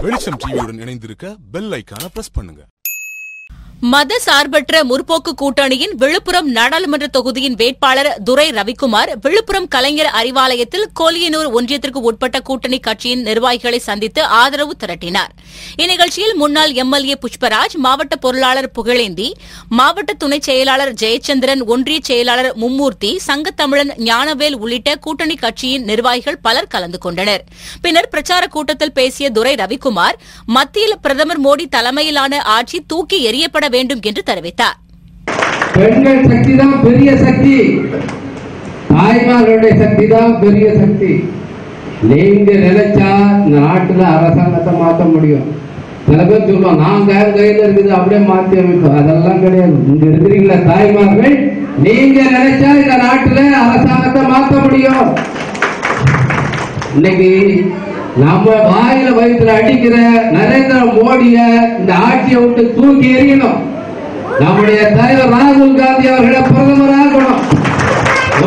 வெளிச்சம் டிவியுடன் இணைந்திருக்க பெல் ஐகானை பிரஸ் பண்ணுங்க. மத சார்பற்ற முற்போக்கு கூட்டணியின் விழுப்புரம் நாடாளுமன்ற தொகுதியின் வேட்பாளர் துரை ரவிக்குமார் விழுப்புரம் கலைஞர் அறிவாலயத்தில் கோலியனூர் ஒன்றியத்திற்கு உட்பட்ட கூட்டணி கட்சியின் நிர்வாகிகளை சந்தித்து ஆதரவு திரட்டினார். இந்நிகழ்ச்சியில் முன்னாள் எம்எல்ஏ புஷ்பராஜ், மாவட்ட பொருளாளர் புகழேந்தி, மாவட்ட துணைச் செயலாளர் ஜெயச்சந்திரன், ஒன்றிய செயலாளர் மும்மூர்த்தி, சங்கத்தமிழன் ஞானவேல் உள்ளிட்ட கூட்டணி கட்சியின் நிர்வாகிகள் பலர் கலந்து கொண்டனர். பின்னர் பிரச்சாரக் கூட்டத்தில் பேசிய துரை ரவிக்குமார், மத்தியில் பிரதமர் மோடி தலைமையிலான ஆட்சி தூக்கி எறியப்பட வேண்டும் என்று தெரிவித்தார். பெண்கள் சக்தி தான் பெரிய சக்தி, தாய்மார்களுடைய சக்தி தான் பெரிய சக்தி. நீங்க நினைச்சா இந்த நாட்டுல அரசாங்கத்தை மாற்ற முடியும். சில பேர் சொல்லுவோம் நாங்க கையில இருக்குது அப்படியே மாற்றி அமைப்போம். அதெல்லாம் கிடையாது. இங்க இருக்கிறீங்களா தாய்மார்கள், நீங்க நினைச்சா இந்த நாட்டுல அரசாங்கத்தை மாற்ற முடியும். இன்னைக்கு நம்ம வாயில வயிற்றுல அடிக்கிற நரேந்திர மோடிய இந்த ஆட்சியை விட்டு தூக்கி எறியணும். நம்முடைய தலைவர் ராகுல் காந்தி அவர்களை பிரதமராகணும்.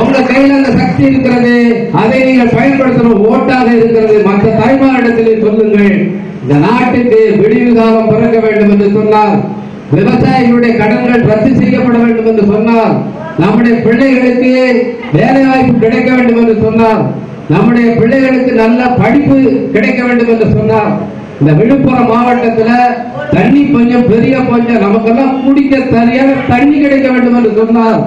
உங்க கையில அந்த சக்தி இருக்கிறது, அதை நீங்கள் பயன்படுத்தணும். ஓட்டாக இருக்கிறது. மற்ற தாய்மாரிடத்திலே சொல்லுங்கள், இந்த நாட்டுக்கு விடிவு காலம் பிறக்க வேண்டும் என்று சொன்னார், விவசாயிகளுடைய கடன்கள் ரத்து செய்யப்பட வேண்டும் என்று சொன்னார், நம்முடைய பிள்ளைகளுக்கு வேலை வாய்ப்பு கிடைக்க வேண்டும் என்று சொன்னார், நம்முடைய பிள்ளைகளுக்கு நல்ல படிப்பு கிடைக்க வேண்டும் என்று சொன்னார். இந்த விழுப்புரம் மாவட்டத்தில் தண்ணி பஞ்சம் பெரிய பஞ்சம், நமக்கெல்லாம் குடிக்க சரியாக தண்ணி கிடைக்க வேண்டும் என்று சொன்னார்.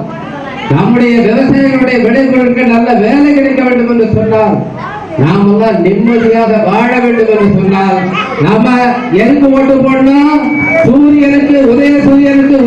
நம்முடைய விவசாயிகளுடைய விளைபொருட்களுக்கு நல்ல வேலை கிடைக்க வேண்டும் என்று சொன்னார். நாமெல்லாம் நிம்மதியாக வாழ வேண்டும் என்று சொன்னார். நாம எங்கு ஓட்டு போடணும்? சூரியனுக்கு, உதய சூரியனுக்கு